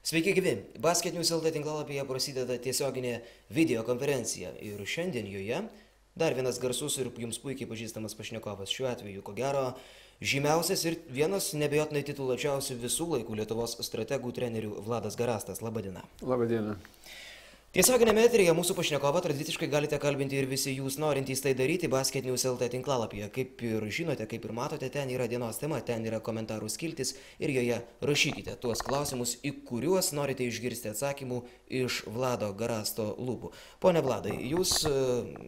Sveiki gyvi. Basket News LT tinklalapyje prasideda tiesioginė videokonferencija ir šiandien joje dar vienas garsus ir jums puikiai pažįstamas pašnekovas. Šiuo atveju, ko gero, žymiausias ir vienas nebejotinai tituluočiausių visų laikų Lietuvos strategų trenerių Vladas Garastas. Labadiena. Labadiena. Tiesioginėme eteryje mūsų pašnekovą tradiciškai galite kalbinti ir visi jūs norintys tai daryti Basket News LT tinklalapyje. Kaip ir žinote, kaip ir matote, ten yra dienos tema, ten yra komentarų skiltis ir joje rašykite tuos klausimus, į kuriuos norite išgirsti atsakymų iš Vlado Garasto lūpų. Pone Vladai, jūs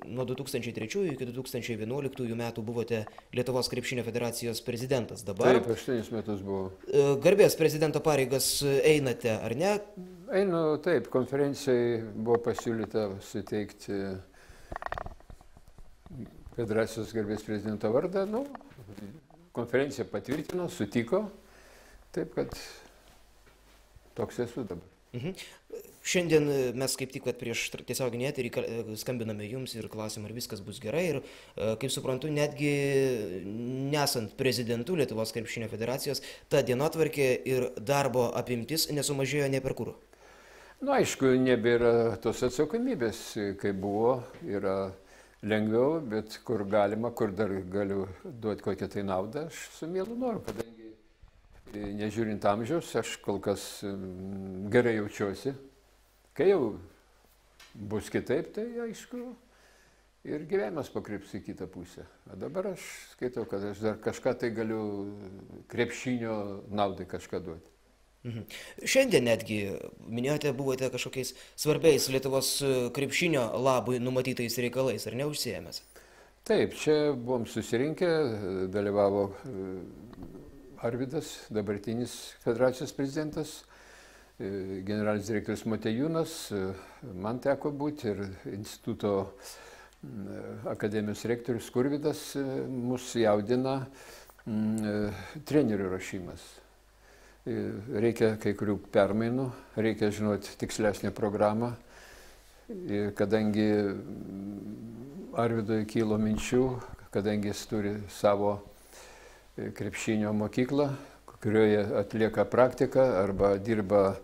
nuo 2003 iki 2011 metų buvote Lietuvos krepšinio federacijos prezidentas. Dabar Taip, 8 metus buvau. Garbės prezidento pareigas einate, ar ne? Einu, taip, konferencijai buvo pasiūlyta suteikti federacijos garbės prezidento vardą. Konferencija patvirtino, sutiko, taip kad toks esu dabar. Šiandien mes kaip tik prieš tiesioginį eterį skambiname jums ir klausime, ar viskas bus gerai. Ir, kaip suprantu, netgi nesant prezidentu Lietuvos krepšinio federacijos, ta dienotvarkė ir darbo apimtis nesumažėjo ne per kur. Aišku, nebėra tos atsakomybės, kai buvo, yra lengviau, bet kur galima, kur dar galiu duoti kokią tai naudą, aš su mielu noru, kadangi nežiūrint amžiaus, aš kol kas gerai jaučiuosi. Kai jau bus kitaip, tai aišku, ir gyvenimas pakryps į kitą pusę. O dabar aš skaitau, kad aš dar kažką tai galiu krepšinio naudai kažką duoti. Šiandien netgi, minėjote, buvote kažkokiais svarbiais Lietuvos krepšinio labui numatytais reikalais, ar neužsiėmęs? Taip, čia buvom susirinkę, dalyvavo Arvydas, dabartinis federacijos prezidentas, generalinis direktorius Motiejūnas, man teko būti ir instituto akademijos rektorius Skurvydas, mus jaudina trenerių rašymas. Reikia kai kurių permainų, reikia žinoti tikslesnę programą, kadangi Arvydui kilo minčių, kadangi jis turi savo krepšinio mokyklą, kurioje atlieka praktiką arba dirba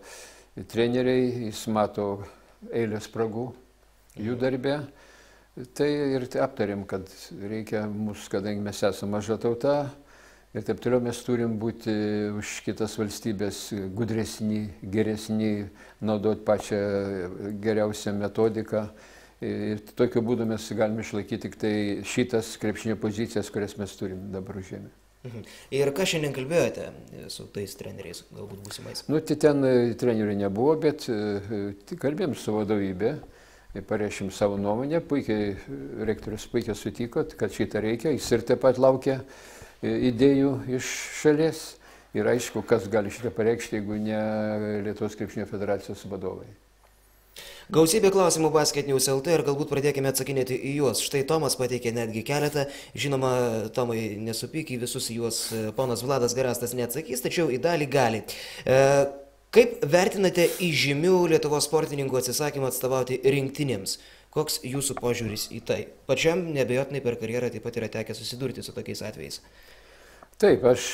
treneriai, jis mato eilę spragų jų darbe. Tai ir aptarėm, kad reikia mūsų, kadangi mes esame maža tauta, ir taip toliau mes turim būti už kitas valstybės gudresni, geresni, naudoti pačią geriausią metodiką. Ir tokiu būdu mes galime išlaikyti tik tai šitas krepšinio pozicijas, kurias mes turim dabar užėmę. Ir ką šiandien kalbėjote su tais treneriais, galbūt būsimais? Tai ten trenerių nebuvo, bet kalbėjom su vadovybė, pareiškėm savo nuomonę, puikiai rektorius puikiai sutiko, kad šitą reikia, jis ir taip pat laukia idėjų iš šalies ir aišku, kas gali šitą pareikšti, jeigu ne Lietuvos krepšinio federacijos vadovai. Gausybė klausimų Basket News LT ir galbūt pradėkime atsakinėti į juos. Štai Tomas pateikė netgi keletą. Žinoma, Tomai, nesupyk, į visus juos ponas Vladas Garastas neatsakys, tačiau į dalį gali. Kaip vertinate įžymių Lietuvos sportininkų atsisakymą atstovauti rinktinėms? Koks jūsų požiūris į tai? Pačiam nebejotinai per karjerą taip pat yra tekę susidurti su tokiais atvejais. Taip, aš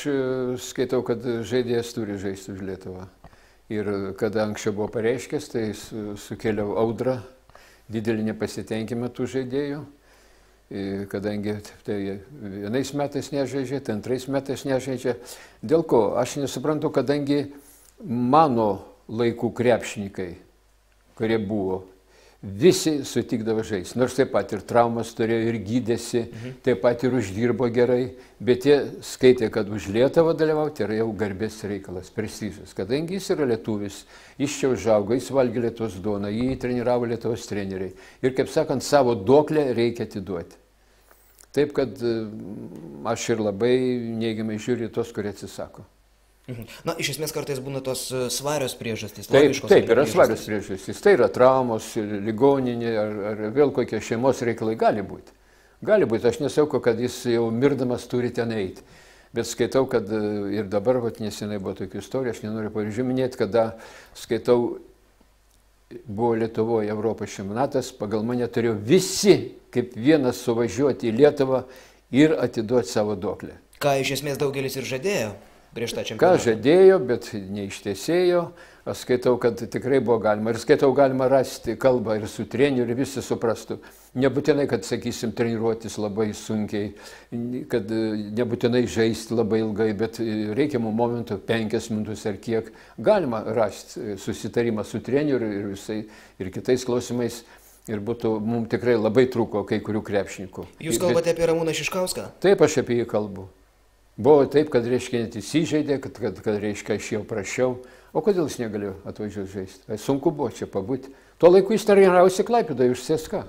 skaitau, kad žaidėjas turi žaisti už Lietuvą. Ir kada anksčiau buvo pareiškęs, tai sukėliau audrą, didelį nepasitenkimą tų žaidėjų, kadangi tai vienais metais nežaidžia, tai antrais metais nežaidžia. Dėl ko? Aš nesuprantu, kadangi mano laikų krepšininkai, kurie buvo, visi sutikdavo žaisti, nors taip pat ir traumas turėjo ir gydėsi, taip pat ir uždirbo gerai, bet jie skaitė, kad už Lietuvą dalyvauti yra jau garbės reikalas, prestižas. Kadangi jis yra lietuvis, jis čia užaugo, jis valgė Lietuvos duoną, jį treniravo Lietuvos treneriai. Ir, kaip sakant, savo duoklę reikia atiduoti. Taip, kad aš ir labai neigiamai žiūriu tos, kurie atsisako. Iš esmės kartais būna tos svarios priežastys. Taip, yra svarios priežastys. Tai yra traumos, ligoninė ar vėl kokie šeimos reikalai gali būti. Gali būti, aš nesakau, kad jis jau mirdamas turi ten eiti. Bet skaitau, kad ir dabar, nesenai buvo tokių istorijų, aš nenoriu pavyzdžių minėti, kada skaitau, buvo Lietuvoje Europos čempionatas, pagal mane turėjo visi kaip vienas suvažiuoti į Lietuvą ir atiduoti savo duoklę. Ką iš esmės daugelis ir žadėjo. prieš tą Ką čempionatą. žadėjo, bet neištesėjo. Aš skaitau, kad tikrai buvo galima. Ir skaitau, galima rasti kalbą ir su treneriu, ir visi suprastų. Nebūtinai, kad, sakysim, treniruotis labai sunkiai, kad nebūtinai žaisti labai ilgai, bet reikiamų momentų 5 minutės ar kiek. Galima rasti susitarimą su treneriu ir kitais klausimais. Ir būtų, mums tikrai labai trūko kai kurių krepšininkų. Jūs kalbate apie Ramūną Šiškauską? Taip, aš apie jį kalbu. Buvo taip, kad, reiškia, net įsižeidė, kad reiškia, aš jau prašiau. O kodėl jis negalėjo atvažiuoti žaisti? Sunku buvo čia pabūti. Tuo laiku jis treniravosi Klaipėdoje už CSKA.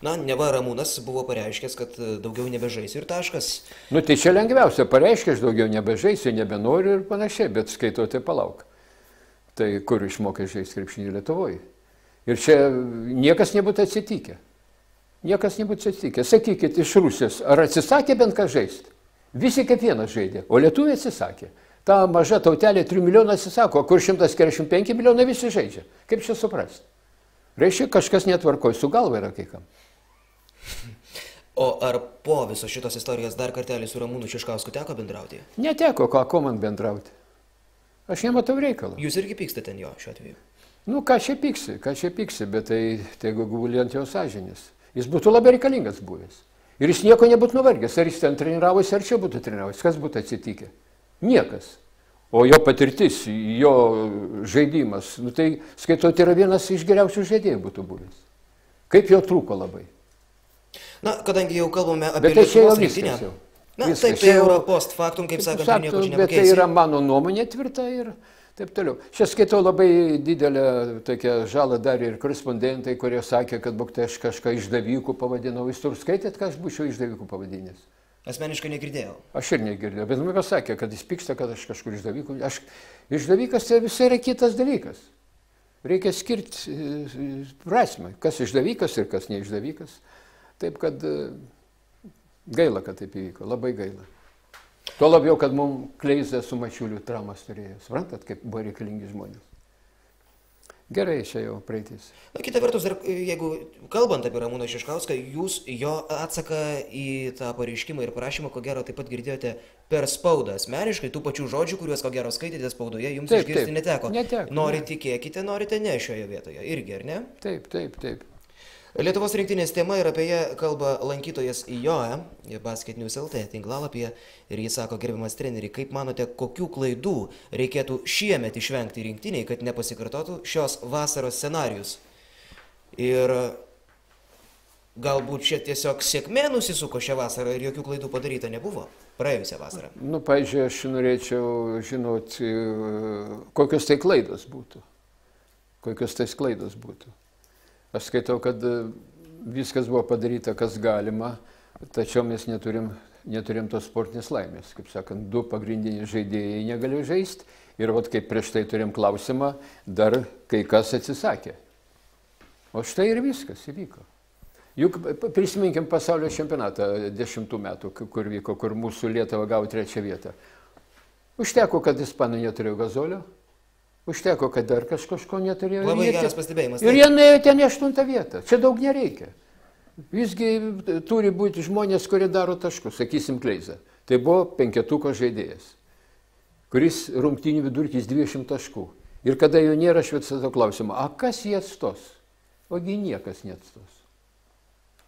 Na, neva Ramūnas buvo pareiškęs, kad daugiau nebežaisiu ir taškas. Nu, tai čia lengviausia, pareiškia, aš daugiau nebežaisiu, nebenoriu ir panašiai, bet skaitau, tai palauk. Tai kur išmokė žaisti krepšinį Lietuvoje? Ir čia niekas nebūtų atsitikę. Niekas nebūtų atsitikę. Sakykit, iš Rusijos, ar atsisakė bent ką žaisti? Visi kaip vienas žaidė, o lietuviai atsisakė. Ta maža tautelė 3 milijonų atsisako, kur 145 milijonai visi žaidžia. Kaip čia suprasti? Reiškia, kažkas netvarkoj su galva yra kai kam. O ar po viso šitos istorijos dar kartelį su Ramūnu Šiškausku teko bendrauti? Neteko, ko man bendrauti. Aš nematau reikalo. Jūs irgi pykstate ant jo šiuo atveju? Nu, ką čia pyksi, bet tai guli ant jo sąžinės. Jis būtų labai reikalingas buvęs. Ir jis nieko nebūtų nuvargęs. Ar jis ten treniravosi, ar čia būtų treniravosi. Kas būtų atsitikę? Niekas. O jo patirtis, jo žaidimas, nu tai skaitau, tai yra vienas iš geriausių žaidėjų būtų buvęs. Kaip jo trūko labai. Na, kadangi jau kalbame apie Bet tai čia jau Lietuvos rinktinę. viskas jau. Na, Viskas. taip, tai jau yra post factum, kaip sakant, tai nieko čia Bet tai nepakeisi. yra mano nuomonė tvirta ir taip toliau. Čia skaitau labai didelę tokią žalą darė ir korespondentai, kurie sakė, kad būk tai aš kažką išdavykų pavadinau. Jūs tur skaitėt, ką aš būčiau išdavykų pavadinęs? Asmeniškai negirdėjau. Aš ir negirdėjau, bet man pasakė, kad jis pyksta, kad aš kažkur išdavykų. Išdavykas tai visai yra kitas dalykas. Reikia skirti prasmę, kas išdavykas ir kas neišdavykas. Taip, kad gaila, kad taip įvyko, labai gaila. Tuo labiau, kad mums Kleizą su Mačiuliu traumas turėjo. Suprantat, kaip buvo reikalingi žmonės. Gerai, čia jau praeitis. Na, kita vertus, dar, jeigu kalbant apie Ramūną Šiškauską, jūs jo atsaką į tą pareiškimą ir prašymą, ko gero, taip pat girdėjote per spaudą asmeniškai, tų pačių žodžių, kuriuos, ko gero, skaitėte spaudoje, jums išgirsti neteko. Norite tikėkite, norite ne šioje vietoje. Irgi, ar ne? Taip. Lietuvos rinktinės tema ir apie ją kalba lankytojas Joe, Basket News LT tinklalapyje, ir jis sako, gerbiamas treneri, kaip manote, kokių klaidų reikėtų šiemet išvengti rinktiniai, kad nepasikartotų šios vasaros scenarius? Ir galbūt čia tiesiog sėkmė nusisuko šią vasarą ir jokių klaidų padaryta nebuvo praėjusią vasarą? Nu, pavyzdžiui, aš norėčiau žinoti, kokios tai klaidos būtų. Aš skaitau, kad viskas buvo padaryta, kas galima, tačiau mes neturim tos sportinės laimės. Kaip sakant, 2 pagrindiniai žaidėjai negalėjo žaisti ir vat kaip prieš tai turim klausimą, dar kai kas atsisakė. O štai ir viskas įvyko. Juk prisiminkim pasaulio čempionatą 10 metų, kur vyko, kur mūsų Lietuva gavo 3 vietą. Užteko, kad ispanai neturėjo Gazolio. Užteko, kad dar kažko neturėjo. Labai geras pastebėjimas. Ir jie nuėjo ten į 8 vietą. Čia daug nereikia. Visgi turi būti žmonės, kurie daro taškus. Sakysim, Kleiza. Tai buvo 5-tuko žaidėjas, kuris rungtynių vidurkis 20 taškų. Ir kada jo nėra, aš visada klausimą, a kas jie atstos? Ogi niekas neatstos.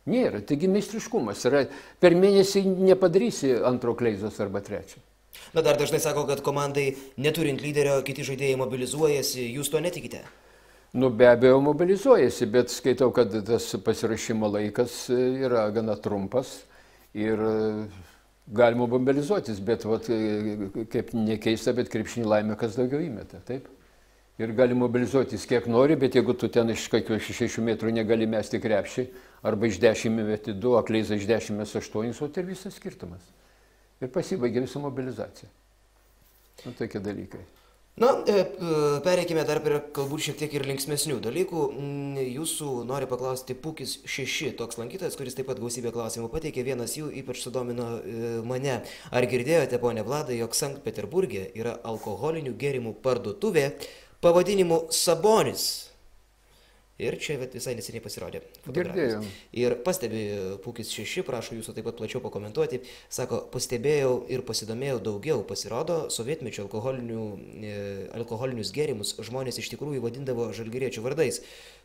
Nėra. Taigi meistriškumas yra. Per mėnesį nepadarysi 2 Kleizos arba 3. Na, dar dažnai sako, kad komandai neturint lyderio, kiti žaidėjai mobilizuojasi. Jūs to netikite? Nu, be abejo, mobilizuojasi, bet skaitau, kad tas pasirašymo laikas yra gana trumpas ir galima mobilizuotis, bet vat, kaip nekeista, bet krepšinį laimė, kas daugiau įmeta, taip? Ir gali mobilizuotis kiek nori, bet jeigu tu ten iš 6 metrų negali mesti krepšį, arba iš 10 meti 2, o Kleiza iš 10 mes 8, o tai visas skirtumas. Ir pasibaigė visą mobilizaciją. Nu, tokie dalykai. Na, pereikime dar prie galbūt šiek tiek ir linksmesnių dalykų. Jūsų nori paklausti Pukis 6, toks lankytojas, kuris taip pat gausybę klausimų pateikė. Vienas jų ypač sudomino mane. Ar girdėjote, ponė Vladai, jog Sankt Peterburge yra alkoholinių gėrimų parduotuvė pavadinimu Sabonis? ir čia visai neseniai pasirodė Girdėjau. fotografijos. Ir pastebi Pūkis 6, prašau jūsų taip pat plačiau pakomentuoti, sako, pastebėjau ir pasidomėjau daugiau, pasirodo, sovietmečio alkoholinius gėrimus žmonės iš tikrųjų vadindavo žalgiriečių vardais.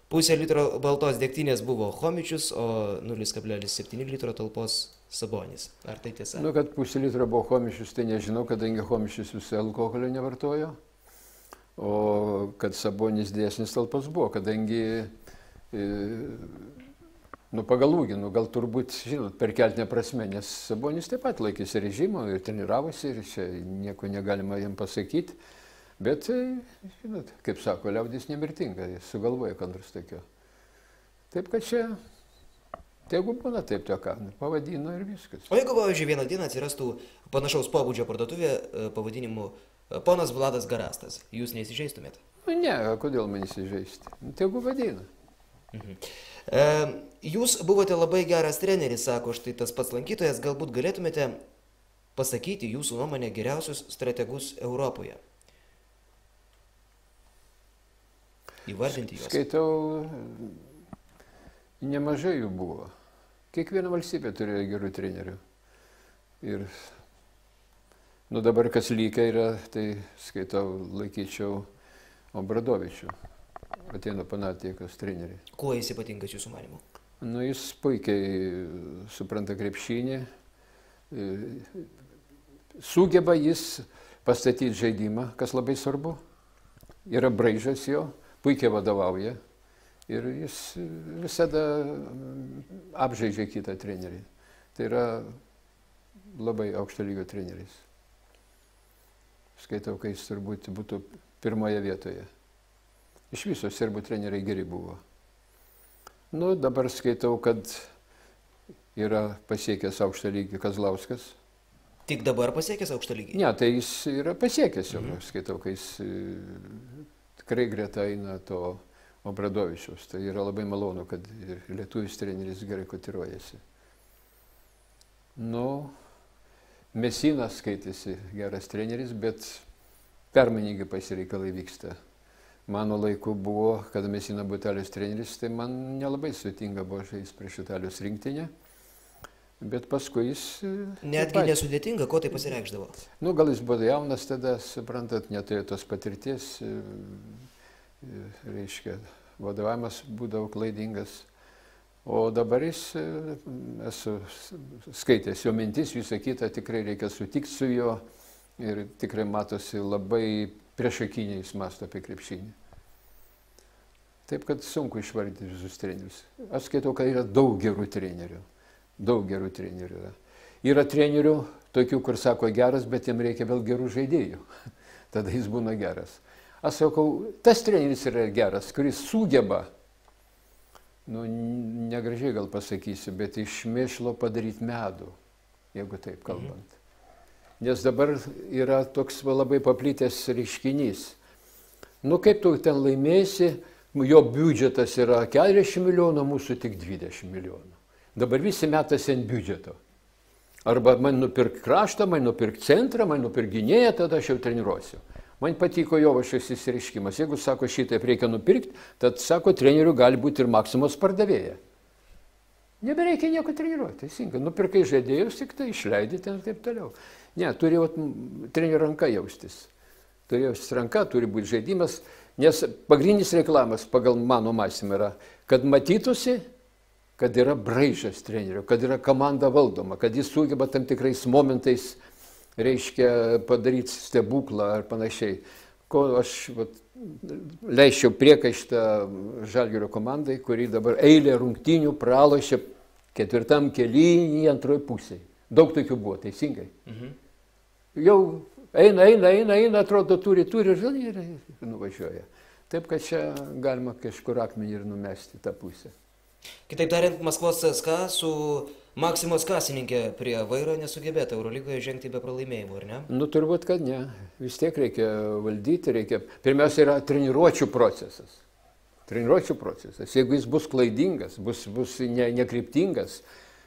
Pusė litro baltos degtinės buvo Chomičius, o 0,7 litro talpos Sabonis. Ar tai tiesa? Nu, kad pusė litro buvo Chomičius, tai nežinau, kadangi Chomičius visą alkoholio nevartojo, o kad Sabonis didesnis talpos buvo, kadangi, pagal ūgį, gal turbūt, žinot, per keltinę prasme, nes Sabonis taip pat laikėsi režimo ir treniravosi ir čia nieko negalima jam pasakyti. Bet, žinot, kaip sako, liaudis nemirtinga, jis sugalvoja, ką nors tokio. Taip, kad čia, jeigu būna taip, to ką, pavadino ir viskas. O jeigu, pavyzdžiui, vieną dieną atsirastų panašaus pobūdžio parduotuvė pavadinimu Ponas Vladas Garastas, jūs neįsižeistumėte? Ne, kodėl man įsižeisti? Tegu vadina. Jūs buvote labai geras treneris, sako štai tas pats lankytojas, galbūt galėtumėte pasakyti jūsų nuomonę geriausius strategus Europoje. Įvardinti juos. Skaitau, nemažai jų buvo. Kiekviena valstybė turėjo gerų trenerių. Ir, dabar kas lygia yra, tai skaitau, laikyčiau Obradovičių, Atėnų Panathinaikos treneriai. Kuo jis ypatingas jūsų manymu? Jis puikiai supranta krepšinį, sugeba jis pastatyti žaidimą, kas labai svarbu, yra braižas jo, puikiai vadovauja ir jis visada apžaidžia kitą trenerį. Tai yra labai aukšto lygio treneris. Skaitau, kad jis turbūt būtų pirmoje vietoje. Iš viso serbų treneriai geri buvo. Dabar skaitau, kad yra pasiekęs aukštą lygį Kazlauskas. Tik dabar pasiekęs aukštą lygį? Ne, tai jis yra pasiekęs jau. Skaitau, kad jis tikrai greta eina to Obradovičiaus. Tai yra labai malonu, kad ir lietuvis treneris gerai kotiruojasi. Mesinas skaitėsi geras treneris, bet permainingai pasireikalai vyksta. Mano laiku buvo, kada Mesina buvo Italijos treneris, tai man nelabai sudėtinga buvo žaisti prieš Italijos rinktinę. Bet paskui jis... Netgi nesudėtinga, ko tai pasireikšdavo? Gal jis buvo jaunas tada, suprantat, neturėjo tos patirties, reiškia, vadovavimas būdavo klaidingas. O dabar jis, esu skaitęs jo mintis, visą kitą, tikrai reikia sutikti su juo ir tikrai matosi labai priešakiniai jis mąsto apie krepšinį. Taip, kad sunku išvardyti visus trenerius. Aš skaitau, kad yra daug gerų trenerių. Daug gerų trenerių yra. Yra trenerių, tokių, kur sako geras, bet jam reikia vėl gerų žaidėjų. Tada jis būna geras. Aš sakau, tas treneris yra geras, kuris sugeba, negražiai gal pasakysiu, bet iš mėšlo padaryti medų, jeigu taip kalbant. Nes dabar yra toks labai paplitęs reiškinys. Kaip tu ten laimėsi, jo biudžetas yra 40 milijonų, mūsų tik 20 milijonų. Dabar visi metasi ant biudžeto. Arba man nupirk kraštą, man nupirk centrą, man nupirk gynėją, tada aš jau treniruosiu. Man patiko Jovaišos išsireiškimas. Jeigu sako, šitaip reikia nupirkti, tad sako, trenerių gali būti ir Maksimos pardavėja. Nebereikia nieko treniruoti, teisingai. Nupirkai žaidėjus, tik tai išleidai ten ir taip toliau. Ne, turi trenerių ranka jaustis. Turi jaustis ranka, turi būti žaidimas, nes pagrindinis reklamas pagal mano mąstymą yra, kad matytųsi, kad yra braižas trenerių, kad yra komanda valdoma, kad jis sugeba tam tikrais momentais, reiškia, padaryti stebuklą ar panašiai. Ko aš leisčiau priekaištą Žalgirio komandai, kuri dabar eilė rungtynių pralošė 4. kėliny antroje pusėje. Daug tokių buvo, teisingai. Jau eina, atrodo, turi ir nuvažiuoja. Taip, kad čia galima kažkur akmenį ir numesti tą pusę. Kitaip tariant, Maskvos CSKA su Maksimos kasininkė prie vairo nesugebėta Eurolygoje žengti be pralaimėjimų, ar ne? Turbūt, kad ne. Vis tiek reikia valdyti, reikia... Pirmiausia, yra treniruočių procesas. Treniruočių procesas. Jeigu jis bus klaidingas, bus nekryptingas,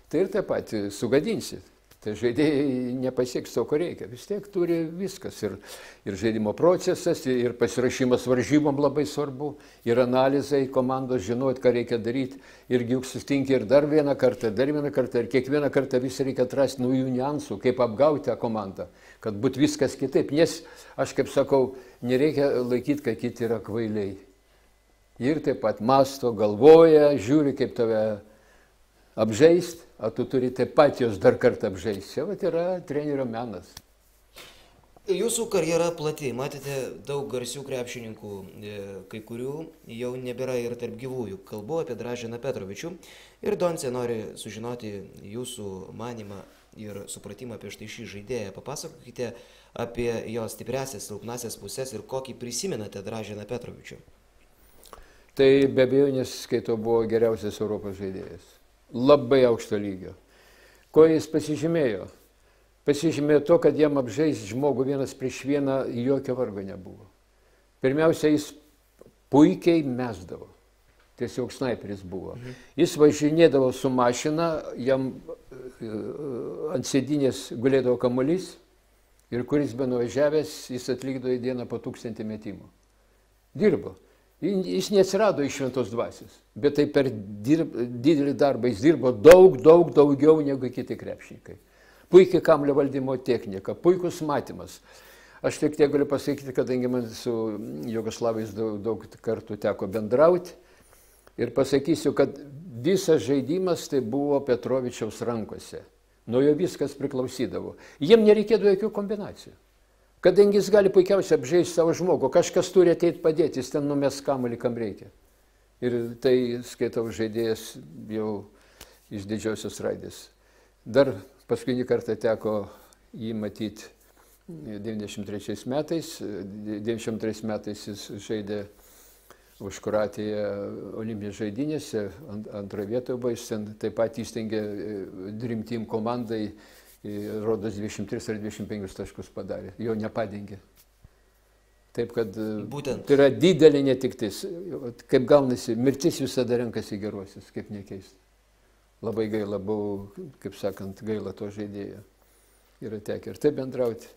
tai ir taip pat sugadinsit. Tai žaidėjai nepasieks to, ko reikia. Vis tiek turi viskas. Ir žaidimo procesas, ir pasirašymas varžybom labai svarbu, ir analizai komandos, žinot, ką reikia daryti. Irgi juk sustinki ir dar vieną kartą, ir kiekvieną kartą vis reikia atrasti naujų niuansų, kaip apgauti tą komandą, kad būtų viskas kitaip. Nes, aš kaip sakau, nereikia laikyti, kad kiti yra kvailiai. Ir taip pat masto, galvoja, žiūri, kaip tave apžaisti, o tu turi taip pat jos dar kartą apžaisti. Čia vat yra trenerio menas. Jūsų karjera plati, matėte daug garsių krepšininkų, kai kurių jau nebėra ir tarp gyvųjų. Kalbu apie Draženą Petrovičių ir Doncė nori sužinoti jūsų manymą ir supratimą apie štai šį žaidėją. Papasakokite apie jo stipriasias, silpnasias pusės ir kokį prisimenate Draženą Petrovičių. Tai be abejonės, skaitau, buvo geriausias Europos žaidėjas. Labai aukšto lygio. Ko jis pasižymėjo? Pasižymėjo to, kad jam apžaisti žmogų vienas prieš vieną jokio vargo nebuvo. Pirmiausia, jis puikiai mesdavo. Tiesiog snaiperis buvo. Jis važinėdavo su mašina, jam ant sėdynės gulėdavo kamuolys ir kuris be nuvažiavęs, jis atlikdavo į dieną po 1000 metimų. Dirbo. Jis neatsirado iš šventos dvasios, bet tai per didelį darbą jis dirbo daug daugiau negu kiti krepšininkai. Puikiai kamuolio valdymo technika, puikus matymas. Aš tik tiek galiu pasakyti, kadangi man su Jugoslavais daug kartų teko bendrauti ir pasakysiu, kad visas žaidimas tai buvo Petrovičiaus rankose. Nuo jo viskas priklausydavo. Jiem nereikėdavo jokių kombinacijų. Kadangi jis gali puikiausiai apžaisti savo žmogų, kažkas turi ateiti padėti, jis ten numes kamuolį, kam reikia. Ir tai, skaitau, žaidėjas jau iš didžiosios raidės. Dar paskutinį kartą teko jį matyti 93 metais. 93 metais jis žaidė už Kroatiją olimpinės žaidynėse, antroje vietoje buvo, jis ten taip pat įstengė Dream Team komandai, rodos 23 ar 25 taškus padarė, jo nepadengė. Taip, kad būtent tai yra didelė netiktis. Kaip gaunasi, mirtis visada renkasi geruosius, kaip nekeista. Labai gaila buvo, kaip sakant, gaila to žaidėjo. Yra tekę ir taip bendrauti,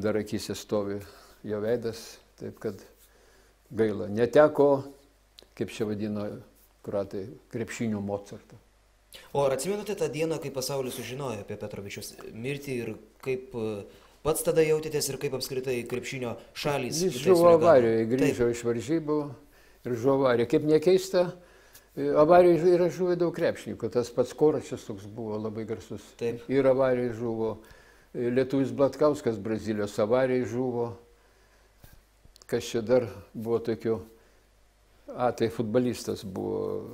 dar akyse stovi jo veidas, taip kad gaila. Neteko, kaip čia vadino kroatai, krepšinio Mozarto. O ar atsimenate tą dieną, kai pasaulis sužinojo apie Petrovičiaus mirtį ir kaip pats tada jautėtės ir kaip apskritai krepšinio šalys? Jis žuvo avarijoje, grįžo iš varžybų ir žuvo avarijoje. Kaip nekeista, avarijoje yra žuvę daug krepšininkų. Tas pats Koračius toks buvo labai garsus. Taip. Ir avarijoje žuvo. Lietuvis Blatkauskas Brazilijos avarijoje žuvo. Kas čia dar buvo tokių? Tai futbolistas buvo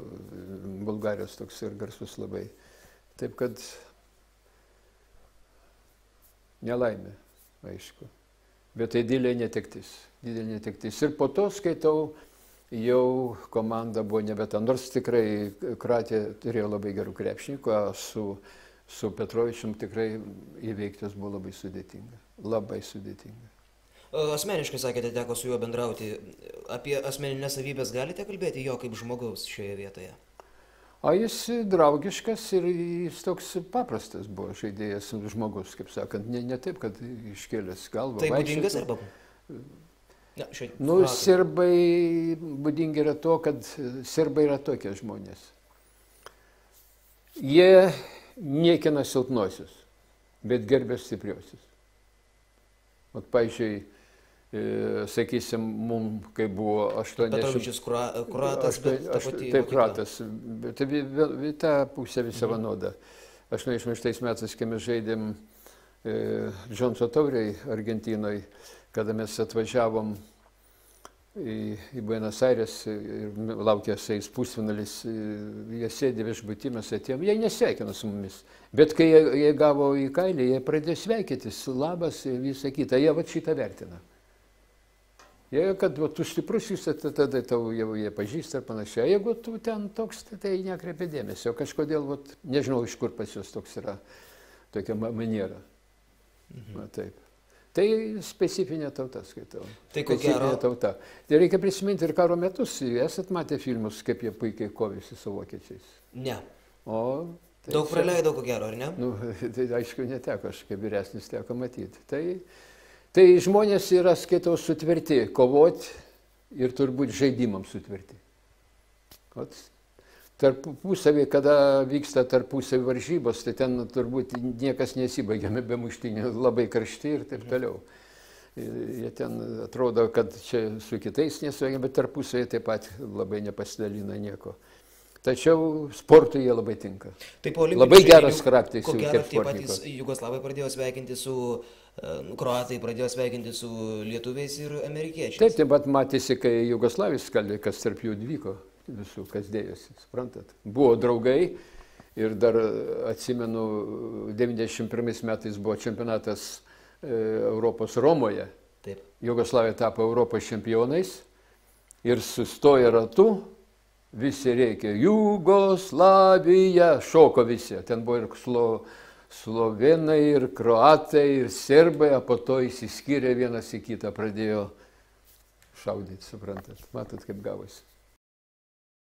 Bulgarijos toks ir garsus labai. Taip kad nelaimė, aišku. Bet tai didelė netektis. Didelė netektis. Ir po to, skaitau, jau komanda buvo nebe ta. Nors tikrai Kroatija turėjo labai gerų krepšininkų, su Petrovičium tikrai įveiktas buvo labai sudėtinga. Labai sudėtinga. Asmeniškai, sakėte, teko su juo bendrauti. Apie asmeninės savybės galite kalbėti jo kaip žmogaus šioje vietoje? Jis draugiškas ir jis toks paprastas buvo žaidėjas žmogus, kaip sakant. Ne taip, kad iškėlęs galvą. Tai būdingas arba? Serbai būdingi yra to, kad serbai yra tokie žmonės. Jie niekina silpnosius, bet gerbė stipriosius. Vat, pavyzdžiui, sakysim, mums, kai buvo 80... Petrovičius kroatas, bet ta pati... Taip, kroatas, bet ta pusė visa vienoda. 86 metais, kai mes žaidėm Džonso tauriai Argentinoje, kada mes atvažiavom į Buenos Aires ir laukė seis pusfinalis, jie sėdė viešbuty, mes atėjom, jie nesveikino su mumis. Bet kai jie gavo į kailį, jie pradėjo sveikytis, labas ir visą kitą, jie va šitą vertina. Jie, kad tu stiprus, tada tau jau jie pažįsta ir panašiai. Jeigu tu ten toks, tai nekreipia dėmesio. Kažkodėl, nežinau, iš kur pas juos toks yra tokia maniera. Taip. Tai specifinė tauta, skaitau. Tai kokia tauta. Tai reikia prisiminti ir karo metus. Esat matę filmus, kaip jie puikiai kovėsi su vokiečiais? Ne. O Tai Daug praleido, ko gero, ar ne? Nu, tai aišku, neteko, aš kaip vyresnis teko matyti. Tai žmonės yra, skaitau, sutverti kovoti ir turbūt žaidimams sutverti. Tarpusavį, kada vyksta tarpusavį varžybos, tai ten turbūt niekas nesibaigiame be muštinių, labai karšti ir taip toliau. Jie ten atrodo, kad čia su kitais nesuveikia, bet tarpusavį taip pat labai nepasidalina nieko. Tačiau sportui jie labai tinka. Labai geras charakteris. Ko gero, tie patys jugoslavai pradėjo sveikinti su kroatai, pradėjo sveikinti su lietuviais ir amerikiečiais. Taip pat matėsi, kai Jugoslavijos skaldė, kas tarp jų vyko, visų, kas dėjosi, suprantat. Buvo draugai ir dar atsimenu, 91 metais buvo čempionatas Europos Romoje. Taip. Jugoslavija tapo Europos čempionais ir sustoja ratu. Visi reikia, Jugoslavija, šoko visi. Ten buvo ir slovenai, ir kroatai, ir serbai, o po to įsiskyrė vienas į kitą, pradėjo šaudyti, suprantat. Matot, kaip gavosi.